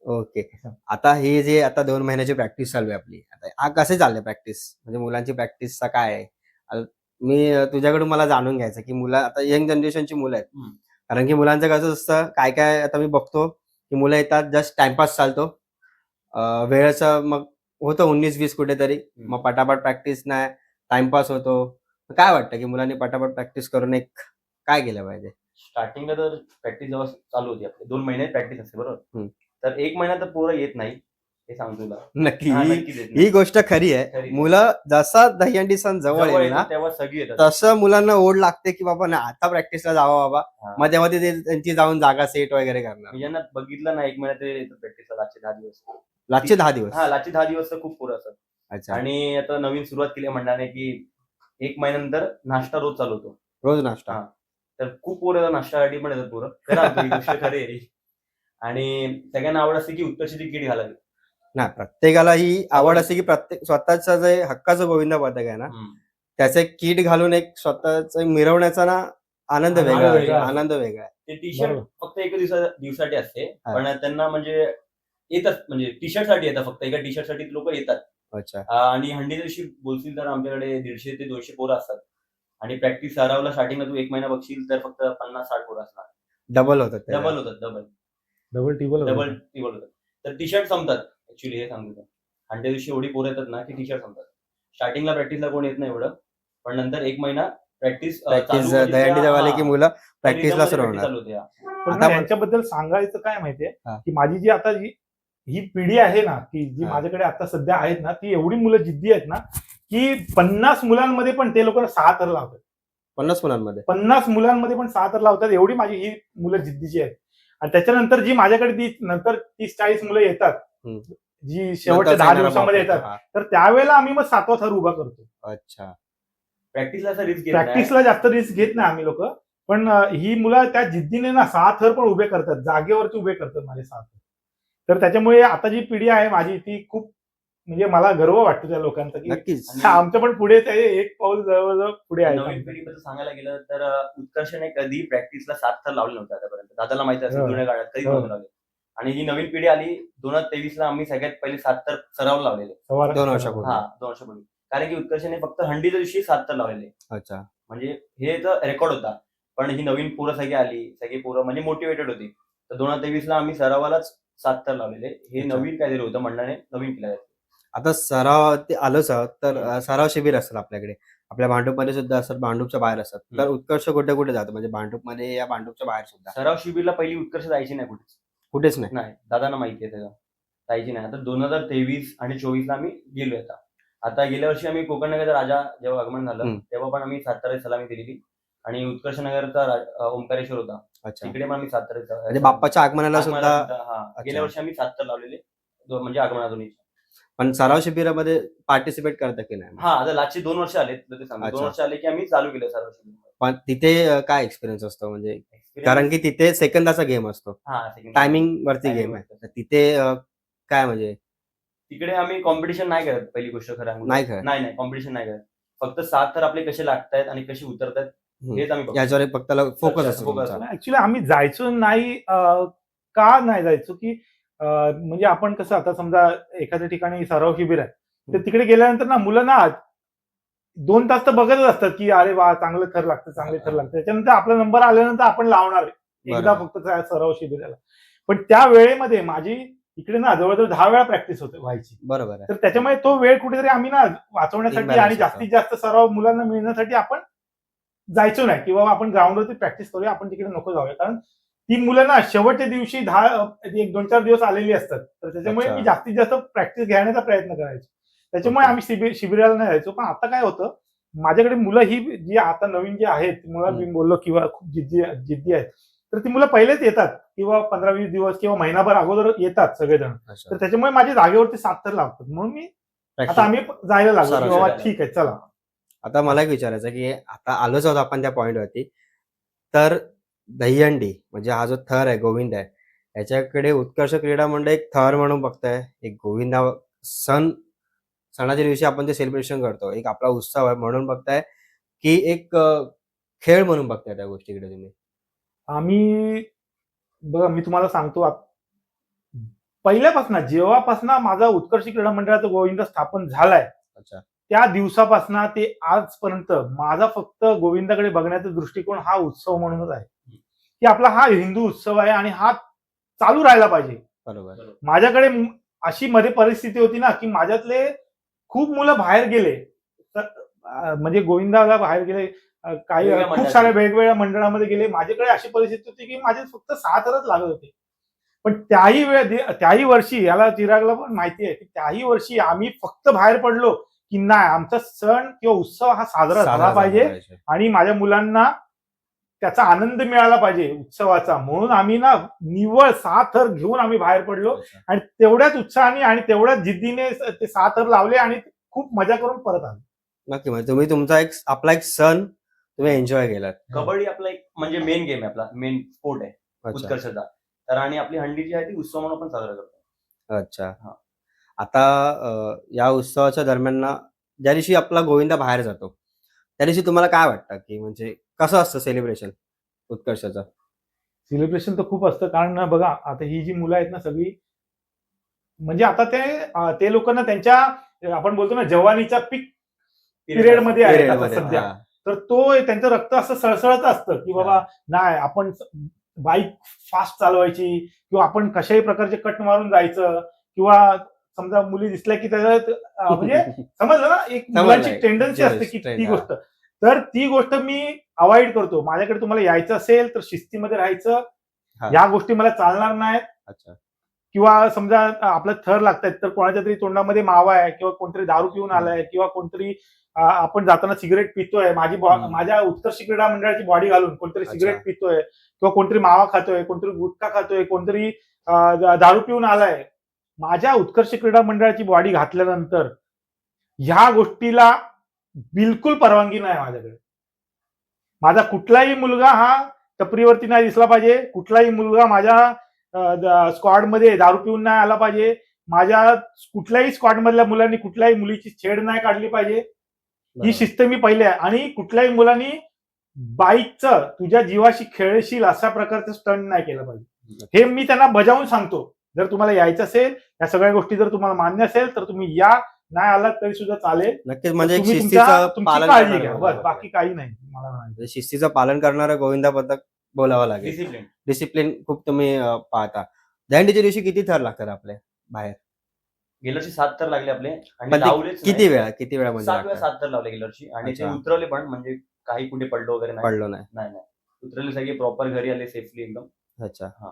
ओके. आता हे जे आता 2 महिन्याची प्रॅक्टिस चालू आहे आपली, आता कसे चालले प्रॅक्टिस, म्हणजे मुलांची प्रॅक्टिसचा काय आहे? मी तुझ्याकडून मला जाणून घ्यायचं की मुलं आता यंग जनरेशनची मुलं आहेत, कारण की मुलांचं कसं असतं काय काय आता मी बघतो की मुलं येतात जस्ट टाइमपास चालतो, वेळेचं मग होतं 19-20 कुठेतरी, मग पटापट प्रॅक्टिस नाही, टाइमपास होतो. काय वाटतं की मुलांनी पटापट प्रॅक्टिस करून एक काय केलं पाहिजे? स्टार्टिंगला तर प्रॅक्टिस जेव्हा चालू होती आपली 2 महिने प्रॅक्टिस असते बरोबर, तर 1 महिना तर पोरं येत नाही, हे सांगतो तुला. नक्की नक्कीच येत ही नाही. गोष्ट खरी आहे. मुलं जसा दहीहंडी सण जवळ येईल ना तेव्हा सगळी येतात. तसं मुलांना ओढ लागते की बाबा ना आता प्रॅक्टिसला जावं बाबा, मग तेव्हा ते त्यांची जाऊन जागा सेट वगैरे करणार. मी ज्यांना बघितलं ना 1 महिना ते प्रॅक्टिसला लागते 10 दिवस. लास्टचे 10 दिवस. हा, लास्टचे 10 दिवस तर खूप पोरं असतात. अच्छा. आणि आता नवीन सुरुवात केली आहे मंडळाने की 1 महिन्यानंतर नाश्ता रोज चालू होतो. रोज नाश्ता. हा. तर खूप पोरं नाश्त्यासाठी पण येतात पोरं. खरं ही गोष्ट खरी आहे. आणि सगळ्यांना आवड असते की उत्कर्षची किट घालावी. नाही, प्रत्येकाला ही आवड असते की प्रत्येक स्वतःचा जे हक्काचं गोविंदा पथक आहे ना, त्याचे किट घालून एक स्वतःच मिरवण्याचा ना आनंद वेगळा आहे. वेगळा. आनंद वेगळा आहे. ते टी शर्ट बरोबर. फक्त एका दिवसासाठी असते. हा. पण त्यांना म्हणजे येतात, म्हणजे टी शर्ट साठी येतात, फक्त एका टी शर्ट साठी लोक येतात. अच्छा. आणि हंडीच्या दिवशी बोलशील तर आमच्याकडे 150 ते 200 पोरं असतात. आणि प्रॅक्टिस सरावला स्टार्टिंगला तू 1 महिना बघशील तर फक्त 50-60 पोरं असणार. डबल होतात ते. डबल होतात, डबल डबल टेबल होतात. तर टी शर्ट संपतात ऍक्च्युली, हे सांगतो. हंड्या दिवशी एवढी पोरं येतात ना की टी शर्ट संपतात. स्टार्टिंगला प्रॅक्टिसला कोण येत नाही एवढं, पण नंतर 1 महिना प्रॅक्टिस दहीहंडी आले की मुलं प्रॅक्टिसला सुरू होणार. चालू होते. पण आता यांच्याबद्दल सांगायचं काय माहितीये हा. की माझी जी आता ही पिढी आहे ना, की जी हा. माझ्याकडे आता सध्या आहेत ना, ती एवढी मुलं जिद्दी आहेत ना की 50 मुलांमध्ये पण ते लोक 6 थर लावतात. 50 मुलांमध्ये 50 मुलांमध्ये पण 6 थर लावतात. एवढी माझी ही मुलं जिद्दीची आहेत. आणि त्याच्यानंतर जी माझ्याकडे नंतर 30-40 मुलं येतात, जी शेवटच्या 10 दिवसामध्ये येतात, तर त्यावेळेला आम्ही मग 7वा थर उभा करतो. अच्छा. प्रॅक्टिसला जास्त रिस्क घेत नाही आम्ही लोक. पण ही मुलं त्या जिद्दीने ना 6 थर पण उभे करतात, जागेवरती उभे करतात माझे 6 थर. तर त्याच्यामुळे आता जी पिढी आहे माझी, ती खूप, म्हणजे मला गर्व वाटतो त्या लोकांचा की नक्कीच. आमच्या पण पुढे ते एक पाऊल जवळजवळ पुढे आहे. नवीन पिढीबद्दल सांगायला गेलं तर उत्कर्षने कधी प्रॅक्टिसला 7 थर लावले नव्हते आतापर्यंत. दादाला माहिती असेल हो. जुन्या काळात कधी हो. नव्हते लावले. आणि ही नवीन पिढी आली 2023ला, आम्ही सगळ्यात पहिले 7 थर सराव लावलेले. 2 वर्षापूर्वी. हा, 2 वर्षापूर्वी. कारण की उत्कर्षने फक्त हंडीच्या दिवशी 7 थर लावलेले. अच्छा. म्हणजे हे तर रेकॉर्ड होता. पण ही नवीन पोरं सगळी आली, सगळी पोरं म्हणजे मोटिवेटेड होती. तर 2023ला आम्ही सरावालाच 7 थर लावलेले. हे अच्छा. नवीन काहीतरी होतं, मंडळाने नवीन केलं. आता सराव ते आलोच आहोत, तर सराव शिबिर असतात आपल्याकडे. आपल्या भांडूपमध्ये सुद्धा असतात, भांडूपच्या बाहेर असतात. तर उत्कर्ष कुठे कुठे जातो, म्हणजे भांडूपमध्ये या भांडूपच्या बाहेर सुद्धा? सराव शिबिरला पहिली उत्कर्ष जायची नाही कुठेच नाही. नाही, दादांना माहिती आहे त्याचं. जायची नाही. आता 2023 आणि 24ला आम्ही गेलोय. आता गेल्या वर्षी आम्ही कोकणनगरचा राजा जेव्हा आगमन झालं, तेव्हा पण आम्ही 7 थर सलामी दिलेली. आणि उत्कर्ष नगरचा ओंकारेश्वर होता, अच्छा. तिकडे पण आम्ही 7 थर, म्हणजे बाप्पाच्या आगमनाला सुद्धा. गेल्या वर्षी आम्ही 7 थर लावलेले, म्हणजे आगमनातून. पण सराव शिबिरामध्ये पार्टिसिपेट करता की नाही? हा, आता लास्टचे 2 वर्ष आले, 2 वर्ष आले की आम्ही चालू केलं सराव शिबिर. पण तिथे काय एक्सपिरियन्स असतो, म्हणजे कारण की तिथे सेकंदाचा गेम असतो, टायमिंग वरती गेम आहे. तर तिथे काय, म्हणजे तिकडे आम्ही कॉम्पिटिशन नाही करत. पहिली गोष्ट खरं नाही कॉम्पिटिशन नाही करत. फक्त 7 थर आपले कसे लागतायत आणि कसे उतरतायत हेच आम्ही बघतो. याच्यावर फक्त फोकस असतो. ऍक्च्युली आम्ही जायचो नाही, का नाही जायचो की म्हणजे आपण कसं, आता समजा एखाद्या ठिकाणी सराव शिबिर आहे, तर तिकडे गेल्यानंतर ना मुलं ना 2 तास तर बघतच असतात की अरे वा, चांगलं थर लागतं, चांगले थर लागतं. त्याच्यानंतर आपला नंबर आल्यानंतर आपण लावणार एकदा फक्त सराव शिबिराला. पण त्या वेळेमध्ये माझी इकडे ना जवळजवळ 10 वेळा प्रॅक्टिस व्हायची. बरोबर आहे. तर त्याच्यामुळे तो वेळ कुठेतरी आम्ही ना वाचवण्यासाठी आणि जास्तीत जास्त सराव मुलांना मिळण्यासाठी आपण जायचो नाही, किंवा आपण ग्राउंडवरती प्रॅक्टिस करूया, आपण तिकडे नको जाऊया. कारण ती मुलं ना शेवटच्या दिवशी 1-2-4 दिवस आलेली असतात. तर त्याच्यामुळे मी जास्तीत जास्त प्रॅक्टिस घेण्याचा प्रयत्न करायचो. त्याच्यामुळे आम्ही शिबिराला नाही जायचो. पण आता काय होतं, माझ्याकडे मुलं ही जी आता नवीन जी आहेत, मुलं मी बोललो किंवा खूप जिद्दी आहेत, तर ती मुलं पहिलेच येतात, किंवा 15-20 दिवस किंवा महिनाभर अगोदर येतात सगळेजण. तर त्याच्यामुळे माझ्या जागेवरती 7 थर लागतात. म्हणून मी आता आम्ही जायला लागलो की बाबा ठीक आहे चला. आता मला एक विचारायचं की आता आलोच आहोत आपण त्या पॉइंटवरती, तर दहीहंडी म्हणजे हा जो थर आहे, गोविंद आहे, याच्याकडे उत्कर्ष क्रीडा मंडळ एक थर म्हणून बघताय, एक गोविंदा सणाच्या दिवशी आपण जे सेलिब्रेशन करतो, एक आपला उत्सव आहे म्हणून बघताय, की एक खेळ म्हणून बघताय त्या गोष्टीकडे तुम्ही? आम्ही बघा, मी तुम्हाला सांगतो, पहिल्यापासून जेव्हापासून माझा उत्कर्ष क्रीडा मंडळाचा गोविंद स्थापन झालाय, त्या दिवसापासून ते आजपर्यंत माझा फक्त गोविंदाकडे बघण्याचा दृष्टिकोन हा उत्सव म्हणूनच आहे, की आपला हा हिंदू उत्सव आहे आणि हा चालू राहायला पाहिजे. बरोबर. माझ्याकडे अशी मध्ये परिस्थिती होती ना की माझ्यातले खूप मुलं बाहेर गेले, म्हणजे गोविंदाला बाहेर गेले, काही खूप साऱ्या वेगवेगळ्या मंडळामध्ये गेले. माझ्याकडे अशी परिस्थिती होती की माझे फक्त 6 थरच लागत होते. पण त्याही वर्षी, याला चिरागला पण माहिती आहे की त्याही वर्षी आम्ही फक्त बाहेर पडलो की नाही, आमचा सण किंवा उत्सव हा साजरा झाला पाहिजे आणि माझ्या मुलांना त्याचा आनंद मिळाला पाहिजे उत्सवाचा, म्हणून आम्ही ना निव्वळ 6 थर घेऊन आम्ही बाहेर पडलो आणि तेवढ्याच उत्साहाने आणि तेवढ्याच जिद्दीने ते 6 थर लावले आणि खूप मजा करून परत आलो. नक्की. म्हणजे तुम्ही तुमचा आपला एक सण तुम्ही एन्जॉय केलात. कबड्डी आपला एक म्हणजे मेन गेम आहे, आपला मेन स्पोर्ट आहे अच्छा. उत्कर्षाचा. तर आणि आपली हंडी जी आहे ती उत्सव म्हणून पण साजरा करतो. अच्छा. हा. आता या उत्सवाच्या दरम्यान ना, ज्या दिवशी आपला गोविंदा बाहेर जातो, त्या दिवशी तुम्हाला काय वाटतं, की म्हणजे कसं असतं सेलिब्रेशन उत्कर्षाचं? सेलिब्रेशन तर खूप असतं, कारण ना बघा आता ही जी मुलं आहेत ना सगळी, म्हणजे आता ते लोकांना त्यांच्या आपण बोलतो ना जवानीच्या पीक पिरियड मध्ये आहेत आता Period मध्ये, सध्या. हा. तर त्यांचं रक्त असं सळसळत असतं की बाबा नाही आपण बाईक फास्ट चालवायची किंवा आपण कशाही प्रकारचे कट मारून जायचं, किंवा समजा मुली दिसल्या की त्याच्यात म्हणजे समजलं ना, एक मुलांची टेंडन्सी असते की ती गोष्ट, तर ती गोष्ट मी अवॉइड करतो. माझ्याकडे तुम्हाला यायचं असेल तर शिस्तीमध्ये राहायचं, हा. या गोष्टी मला चालणार नाहीत. अच्छा. किंवा समजा आपलं थर लागतायत तर कोणाच्या तरी तोंडामध्ये मावा आहे किंवा कोणतरी दारू पिऊन आलाय किंवा कोणतरी आपण जाताना सिगरेट पितोय, माझ्या उत्कर्ष क्रीडा मंडळाची बॉडी घालून कोणतरी सिगरेट पितोय किंवा कोणतरी मावा खातोय, कोणतरी गुटखा खातोय, कोणतरी दारू पिऊन आलाय, माझ्या उत्कर्ष क्रीडा मंडळाची बॉडी घातल्यानंतर ह्या गोष्टीला बिलकुल परवानगी नाही माझ्याकडे. माझा कुठलाही मुलगा हा टपरीवरती नाही दिसला पाहिजे, कुठलाही मुलगा माझ्या स्क्वॉड मध्ये दारू पिऊन नाही आला पाहिजे, माझ्या कुठल्याही स्क्वॉड मधल्या मुलांनी कुठल्याही मुलीची छेड नाही काढली पाहिजे. ही शिस्त मी पहिले आहे. आणि कुठल्याही मुलांनी बाईकचं तुझ्या जीवाशी खेळशील अशा प्रकारचं स्टंट नाही केलं पाहिजे, हे मी त्यांना बजावून सांगतो. जर तुम्हाला यायचं असेल, या सगळ्या गोष्टी जर तुम्हाला मान्य असेल तर तुम्ही या, नाही आलात तरी सुद्धा चालेल. नक्कीच. म्हणजे तुम्ही शिस्तीचं तुमची पालन काळजी घ्या, करणारं बस बाकी काही नाही. मला म्हणायचं शिस्तीचं पालन करणारं गोविंदाबद्दल बोलावं लागेल. डिसिप्लिन. डिसिप्लिन खूप तुम्ही पाहता. दहंडीच्या दिवशी किती थर लागतात आपले बाहेर? गेल्या वर्षी 7 थर लागले आपले आणि पण ते लावलेच किती वेळा म्हणजे 7 वेळा लागतात? 7 थर लावले गेल्या वर्षी आणि ते अच्छा. उतरवले पण, म्हणजे काही कुठे पडलो वगैरे नाही. पडलो नाही. नाही नाही, उतरले सगळे प्रॉपर घरी आले सेफली एकदम. अच्छा. हा.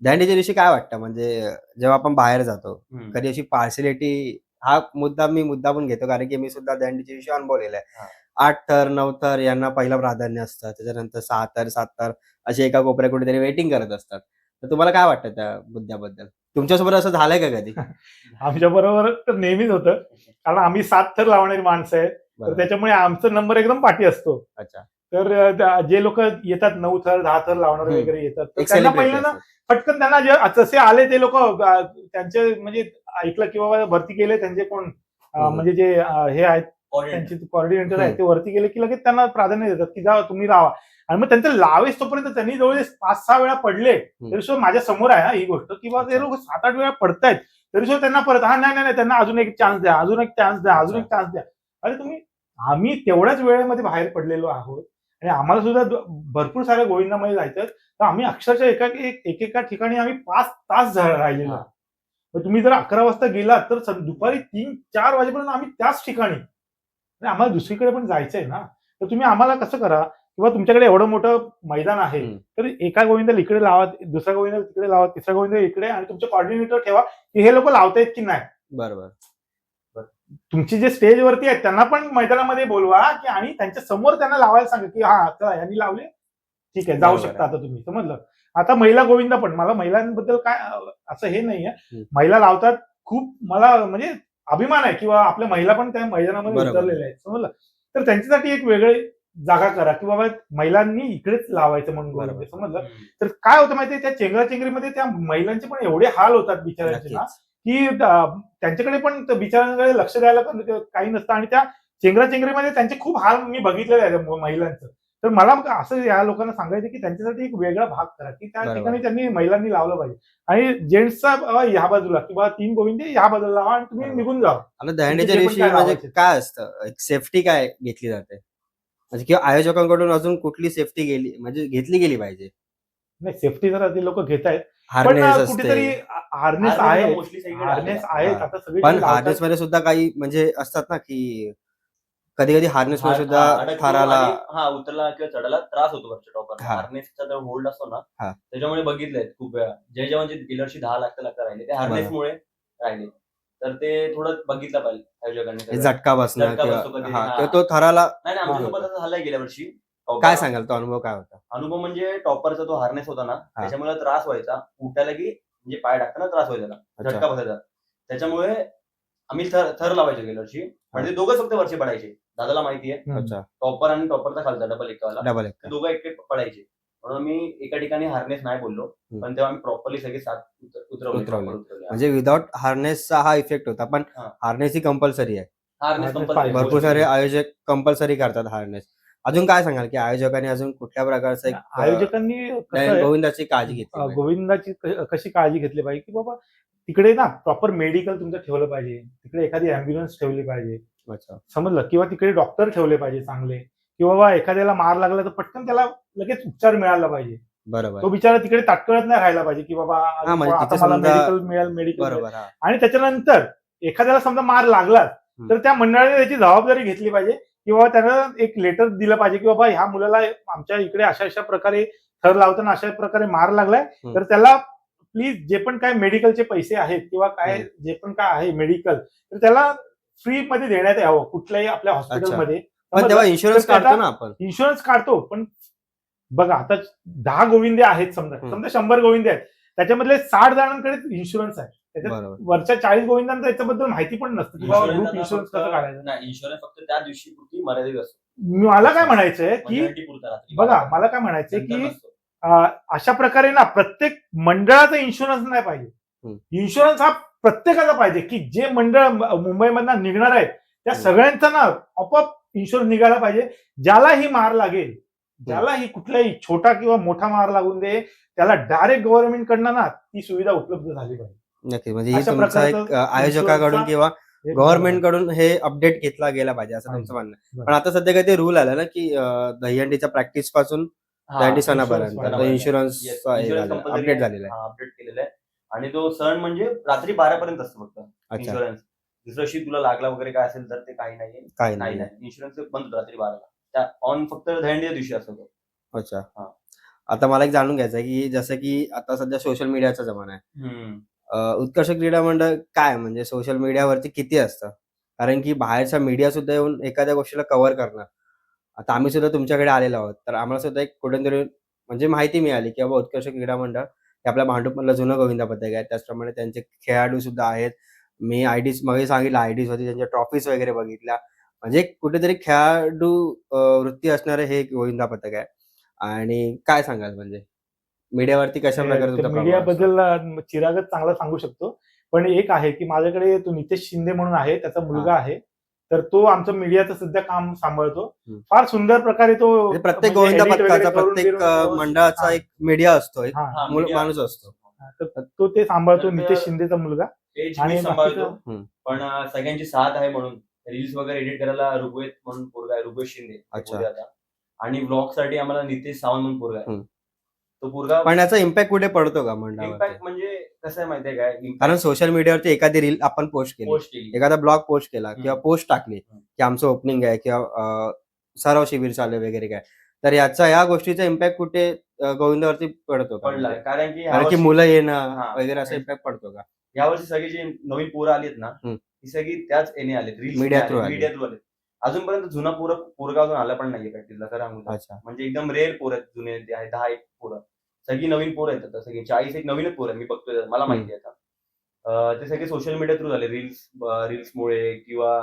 दहंडीच्या दिवशी काय वाटतं, म्हणजे जेव्हा आपण बाहेर जातो, हम्म. कधी अशी पार्सलिटी, हा मुद्दा मी पण घेतो, कारण की मी सुद्धा दहंडीच्या दिवशी अनुभवलेला आहे. हा. 8 थर 9 थर यांना पहिलं प्राधान्य असतं, त्याच्यानंतर 6 थर 7 थर असे एका कोपऱ्या कुठेतरी वेटिंग करत असतात. तर तुम्हाला काय वाटतं त्या मुद्द्याबद्दल? तुमच्यासोबत असं झालंय का कधी? आमच्या बरोबर तर नेहमीच होतं, कारण आम्ही 7 थर लावणारी माणसं आहेत, तर बरोबर. त्याच्यामुळे आमचा नंबर एकदम पाठी असतो. अच्छा. तर जे लोक येतात 9 थर 10 थर लावणारे वगैरे येतात, तर एक त्यांना celebrity पहिल्यांदा असतात. पटकन त्यांना जसे आले ते लोक त्यांचे म्हणजे ऐकलं की बाबा भरती केले त्यांचे कोण म्हणजे जे हे आहेत त्यांचे कॉर्डिनेटर आहेत, ते वरती गेले की लगेच त्यांना प्राधान्य देतात की जा तुम्ही लावा. आणि मग त्यांचं लावेस तोपर्यंत त्यांनी जवळ 5-6 वेळा पडले तरी सुद्धा माझ्या समोर आहे ही गोष्ट, की बाबा ते लोक 7-8 वेळा पडतायत तरी सुद्धा त्यांना परत नाही त्यांना अजून एक चान्स द्या, अजून एक चान्स द्या, अजून एक चान्स द्या. अरे आम्ही तेवढ्याच वेळेमध्ये बाहेर पडलेलो आहोत आणि आम्हाला सुद्धा भरपूर साऱ्या गोविंदामध्ये जायचं, तर आम्ही अक्षरशः एकेका ठिकाणी आम्ही 5 तास राहिलेलो. तुम्ही जर 11 वाजता गेलात तर दुपारी 3-4 वाजेपर्यंत आम्ही त्याच ठिकाणी, आम्हाला दुसरीकडे पण जायचंय ना, तर तुम्ही आम्हाला कसं करा, किंवा तुमच्याकडे एवढं मोठं मैदान आहे तर एका गोविंदाला इकडे लावा, दुसऱ्या गोविंदाला तिकडे लावा, तिसऱ्या गोविंदाला इकडे, आणि तुमचे कॉर्डिनेटर ठेवा की हे लोक लावतायत की नाही. बरोबर. तुमची जे स्टेजवरती आहेत त्यांना पण मैदानामध्ये बोलवा की, आणि त्यांच्या समोर त्यांना लावायला सांगा की हा चला यांनी लावले, ठीक आहे जाऊ शकता आता तुम्ही. समजलं. आता महिला गोविंदा पण, मला महिलांबद्दल काय असं हे नाहीये, महिला लावतात, खूप मला म्हणजे अभिमान आहे किंवा आपल्या महिला पण त्या मैदानामध्ये उतरलेल्या आहेत. समजलं. तर त्यांच्यासाठी एक वेगळे जागा करा की बाबा महिलांनी इकडेच लावायचं म्हणून गोविंद. समजलं. तर काय होतं माहितीये, त्या चेंगराचेंगरीमध्ये त्या महिलांचे पण एवढे हाल होतात बिचाऱ्यांचे ना, की त्यांच्याकडे पण बिचाऱ्यांकडे लक्ष द्यायला पण काही नसतं, आणि त्या चेंगराचेंगरीमध्ये त्यांचे खूप हाल मी बघितलेले आहेत महिलांचं. तर मला असं या लोकांना सांगायचं की त्यांच्यासाठी एक वेगळा भाग करा की त्या ठिकाणी त्यांनी महिलांनी लावलं पाहिजे, आणि जेंट्सचा ह्या बाजूला किंवा 3 गोविंदे ह्या बाजूला लावा आणि तुम्ही निघून जा. आता दहंडीच्या दिवशी म्हणजे काय असतं, एक सेफ्टी काय घेतली जाते, म्हणजे किंवा आयोजकांकडून अजून कुठली सेफ्टी घेतली गेली पाहिजे? नाही, सेफ्टी तर ते लोक घेत आहेत, पण हार्नेस कुठेतरी हार्नेस आहेत आता सगळे, पण हार्नेस मध्ये सुद्धा काही म्हणजे असतात ना, की कधी कधी हार्नेस मध्ये सुद्धा थराला उतरला किंवा चढायला त्रास होतो वरच्या टॉपवर. हार्नेसचा जो होल्ड असतो ना, त्याच्यामुळे बघितलंय खूप वेळा जे जेव्हा गेल्या वर्षी 10 लागता राहिले ते हार्नेसमुळे राहिले. तर ते थोडं बघितलं पाहिजे आयोजकांनी. झटका बसणं किंवा तो थराला नाही, आमच्यासोबत असं झालंय गेल्या वर्षी काय सांगाल, तो अनुभव काय होता? अनुभव म्हणजे टॉपरचा तो हार्नेस होता ना, त्याच्यामुळे त्रास व्हायचा. उठायला की म्हणजे पाय टाकताना त्रास व्हायचा त्याला, अच्छा. झटका बसायचा. त्याच्यामुळे आम्ही थर लावायचो गेल्या वर्षी. म्हणजे ते दोघं फक्त वरचे पडायचे. दादाला माहिती आहे. अच्छा. टॉपर आणि टॉपरचा खालचा डबल एकवाला. डबल एक ते दोघं एकटे पडायचे. म्हणून मी एका ठिकाणी हार्नेस नाही बोललो, पण तेव्हा आम्ही प्रॉपरली सगळे 7 उतरवले. म्हणजे विदाउट हार्नेसचा हा इफेक्ट होता, पण हार्नेस ही कंपल्सरी आहे. हार्नेस भरपूर सारे आयोजक कंपल्सरी करतात हार्नेस. अजून काय सांगाल की आयोजकांनी अजून कुठल्या प्रकारचं एक आयोजकांनी कसं आहे, गोविंदाची काळजी घेतली पाहिजे? गोविंदाची कशी काळजी घेतली पाहिजे की बाबा तिकडे ना प्रॉपर मेडिकल तुमचं ठेवलं पाहिजे, तिकडे एखादी अँब्युलन्स ठेवली पाहिजे, अच्छा. समजलं, किंवा तिकडे डॉक्टर ठेवले पाहिजे चांगले, की बाबा एखाद्याला मार लागला तर पटकन त्याला लगेच उपचार मिळाला पाहिजे. बरोबर. तो बिचारा तिकडे ताटकळत नाही राहायला पाहिजे की बाबा म्हणजे आता तिथे मला समजा- मेडिकल मिळेल, मेडिकल मिळेल. बरोबर. आणि त्याच्यानंतर एखाद्याला समजा मार लागला तर त्या मंडळाने त्याची जबाबदारी घेतली पाहिजे की बाबा त्यानं एक लेटर दिलं पाहिजे की बाबा ह्या मुलाला आमच्या इकडे अशा अशा प्रकारे थर लावताना अशा प्रकारे मार लागलाय, तर त्याला प्लीज जे पण काय मेडिकलचे पैसे आहेत किंवा काय जे पण काय आहे मेडिकल, तर त्याला फ्री मध्ये देण्यात यावं कुठल्याही आपल्या हॉस्पिटलमध्ये. पण तेव्हा इन्शुरन्स तर काढतो ना आपण. इन्शुरन्स काढतो, पण बघा आता 10 गोविंदे आहेत समजा 100 गोविंदे आहेत, त्याच्यामधले 60 जणांकडे इन्शुरन्स आहे. त्याच्यात बरोबर. वरच्या 40 गोविंदांना याच्याबद्दल माहिती पण नसतं की बाबा ग्रुप इन्शुरन्स कसं काढायचं. नाही, इन्शुरन्स फक्त त्या दिवशी पुरती मर्यादित असतो. मला काय म्हणायचंय की मंडळाची पुरता रात्री बघा, 12. मला काय म्हणायचंय नंतर की नसतो. अशा प्रकारे ना प्रत्येक मंडळाचा इन्शुरन्स नाही पाहिजे. इन्शुरन्स हा प्रत्येकाचा पाहिजे की जे मंडळ मुंबईमधनं निघणार आहे त्या सगळ्यांचा ना आपोआप इन्शुरन्स निघायला पाहिजे. ज्यालाही मार लागेल, ज्यालाही कुठलाही छोटा किंवा मोठा मार लागून दे, त्याला डायरेक्ट गव्हर्नमेंट कडनं ना ती सुविधा उपलब्ध झाली पाहिजे. नक्की. म्हणजे ही अशा तुमचा एक प्रकारचं आयोजकाकडून किंवा गव्हर्नमेंट कडून हे अपडेट घेतला गेला पाहिजे असं तुमचं म्हणणं आहे. पण आता सध्या काही ते रूल आला ना की दहीहंडीच्या प्रॅक्टिस पासून दहीहंडी सणापर्यंत इन्शुरन्स अपडेट झालेला आहे. अपडेट केलेला आहे. आणि तो सण म्हणजे रात्री 12 पर्यंत असतो फक्त इन्शुरन्स. दुसऱ्या दिवशी तुला लागला वगैरे काय असेल तर ते काही नाहीये. काही नाही नाही. इन्शुरन्स बंद होतो रात्री 12ला. त्या ऑन फक्त दहीहंडीच्या दिवशी असतो. अच्छा. आता मला एक जाणून घ्यायचं आहे की जसं की आता सध्या सोशल मीडियाचा जमाना आहे. उत्कर्ष क्रीडा मंडळ काय म्हणजे सोशल मीडियावरती किती असतं? कारण की बाहेरचा मीडिया सुद्धा येऊन एखाद्या गोष्टीला कव्हर करणार. आता आम्ही सुद्धा तुमच्याकडे आलेलो आहोत, तर आम्हाला सुद्धा एक कुठेतरी म्हणजे माहिती मिळाली की बाबा उत्कर्ष क्रीडा मंडळ हे आपल्या भांडूपमधलं जुनं गोविंदा पथक आहे. त्याचप्रमाणे त्यांचे खेळाडू सुद्धा आहेत. मी आयडीज मग सांगितलं, आयडीज होती, त्यांच्या ट्रॉफीज वगैरे बघितल्या. म्हणजे कुठेतरी खेळाडू वृत्ती असणारे हे गोविंदा पथक आहे. आणि काय सांगाल म्हणजे मीडियावरती कशा प्रकारे मीडियाबद्दल चिरागच चांगला सांगू शकतो, पण एक आहे की माझ्याकडे तो नितेश शिंदे म्हणून आहे, त्याचा मुलगा आहे, तर तो आमचं मीडियाचं सध्या काम सांभाळतो. फार सुंदर प्रकारे तो प्रत्येक गोविंदा पथकाचा प्रत्येक मंडळाचा एक मीडिया असतो, एक माणूस असतो, तर तो ते सांभाळतो, नितेश शिंदेचा मुलगा. आणि सांभाळतो. पण सगळ्यांची साथ आहे म्हणून रील्स वगैरे एडिट करायला ऋग्वेद म्हणून पोरगा आहे, ऋग्वेद शिंदे. अच्छा. आणि ब्लॉग साठी आम्हाला नितेश सावंत म्हणून पोरगा आहे. तो पोरगा. पण याचा इम्पॅक्ट कुठे पडतो का मंडळावर? इम्पॅक्ट म्हणजे कसं आहे माहितीये काय, कारण सोशल मीडियावरती एखादी रील आपण पोस्ट केली, एखादा ब्लॉग पोस्ट केला किंवा पोस्ट टाकली की आमचं ओपनिंग आहे किंवा सराव शिबिर चालू आहे वगैरे काय, तर या गोष्टीचा इम्पॅक्ट कुठे गोविंदावरती पडतो का? पडला. कारण की मुलं येणं वगैरे असा इम्पॅक्ट पडतो का? यावर्षी सगळी जी नवीन पोरं आलीत ना, ती सगळी त्याच येणे आलेत, मीडिया थ्रू आलेत. अजूनपर्यंत जुना पोरगा अजून आला पण नाहीये प्रॅक्टिसला खरं सांगू. म्हणजे एकदम रेअर पोरं आहेत, जुने ते आहे 10 एक पोरं. सगळी नवीन पोरं आहेत आता, सगळी 40 एक नवीनच पोरं मी बघतोय, मला माहिती आहे आता. ते सगळे सोशल मीडिया थ्रू झाले, रील्समुळे किंवा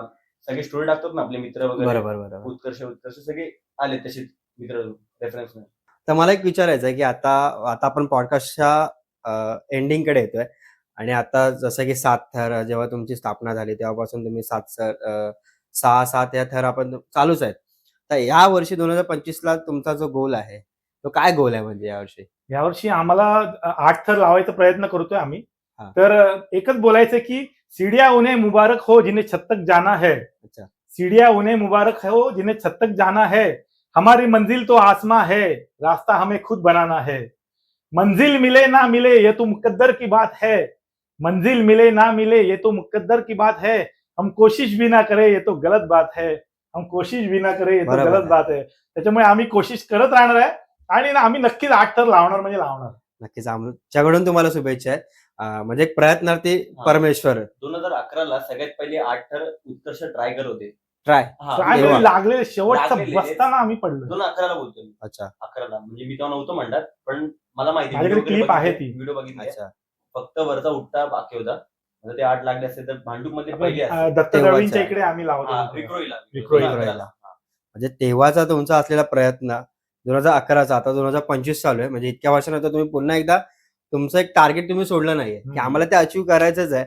सगळे स्टोरी टाकतात ना आपले मित्र वगैरे. बरोबर. उत्कर्ष सगळे आले तसे मित्र रेफरन्स. तर मला एक विचारायचं आहे की आता आपण पॉडकास्टच्या एंडिंग कडे येतोय आणि आता जसं की 7 थर जेव्हा तुमची स्थापना झाली तेव्हापासून तुम्ही 6-7 या थर आपण चालूच आहेत. तर या वर्षी 2025ला तुमचा जो गोल आहे तो काय गोल आहे म्हणजे यावर्षी आम्हाला 8 थर लावायचा प्रयत्न करतोय आम्ही. तर एकच बोलायचं की सीढ़ियां उन्हें मुबारक हो जिन्हें छत तक जाना है. अच्छा. सीढ़ियां उन्हें मुबारक हो जिन्हें छत तक जाना है. हमारी मंजिल तो आसमां है, रास्ता हमें खुद बनाना है. मंजिल मिले ना मिले ये तो मुकद्दर की बात है. मंजिल मिले ना मिले ये तो मुकद्दर की बात है. हम कोशिश भी ना करे ये तो गलत बात है. हम कोशिश भी ना करे ये तो गलत बात है. त्याच्यामुळे आम्ही कोशिश करत राहणार आहे आणि आम्ही नक्कीच 8 थर लावणार म्हणजे लावणार. नक्कीच आमच्याकडून तुम्हाला शुभेच्छा आहेत. म्हणजे एक प्रयत्नार्थी परमेश्वर. 2011ला सगळ्यात पहिले 8 थर उत्कर्ष ट्राय करत होते. ट्राय हा काय तेव्हा. म्हणजे लागले शेवटचा लागलेले. बसताना आम्ही पडलो. 2011 बोलतोय मी. अच्छा 11 म्हणजे मी तेव्हा नव्हतो मंडळात, पण मला माहिती माझ्याकडे clip आहे ती. व्हिडिओ बघितली. अच्छा फक्त वरचा उठता बाकी होता. आता ते 8 लागले असते तर भांडूप मध्ये पहिले आपल्या, असते. दत्त तेव्हाच्या. दळवींच्या इकडे आम्ही लावतो हा, होतो. विक्रोळीला. विक्रोळीला. 2011 हा. म्हणजे तेव्हाचा तुमचा असलेला प्रयत्न 2011चा आता 2025 चालू आहे, म्हणजे इतक्या वर्षानंतर तुम्ही पुन्हा एकदा तुमचं एक टार्गेट तुम्ही सोडलं नाहीये की आम्हाला ते अचीव्ह करायचंच आहे.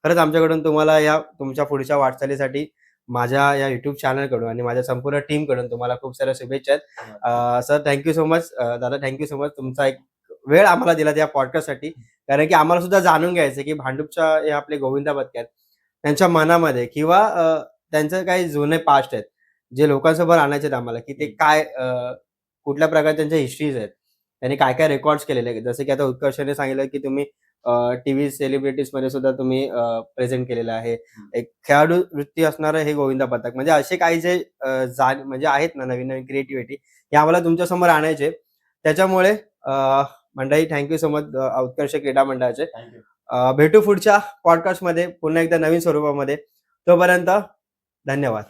खरंच आमच्याकडून तुम्हाला या तुमच्या पुढच्या वाटचालीसाठी माझ्या या युट्यूब चॅनल कडून आणि माझ्या संपूर्ण टीम कडून तुम्हाला खूप साऱ्या शुभेच्छा आहेत. Sir thank you so much. दादा थँक्यू सो मच. तुमचा एक वेळ आम्हाला दिला त्या पॉडकास्टसाठी, कारण की आम्हाला सुद्धा जाणून घ्यायचं की भांडूपच्या हे आपले गोविंदा बदके आहेत त्यांच्या मनामध्ये किंवा त्यांचं काही जुने पास्ट आहेत जे लोकांसमोर आणायचे आहेत आम्हाला, की ते काय कुठल्या प्रकारे त्यांच्या हिस्ट्रीज आहेत, त्यांनी काय काय रेकॉर्ड्स केलेले आहेत. जसं की आता उत्कर्षने सांगितलं की तुम्ही टीव्ही सेलिब्रिटीज मध्ये सुद्धा तुम्ही प्रेझेंट केलेलं आहे. एक खेळाडू वृत्ती असणारं हे गोविंदा पथक, म्हणजे असे काही जे म्हणजे आहेत ना नवीन नवीन क्रिएटिव्हिटी, हे आम्हाला तुमच्या समोर आणायचे. त्याच्यामुळे मंडळी थँक्यू सो मच उत्कर्ष क्रीडा मंडळाचे. थँक्यू. भेटू पुढच्या पॉडकास्टमध्ये पुन्हा एकदा नवीन स्वरूपामध्ये. तोपर्यंत धन्यवाद.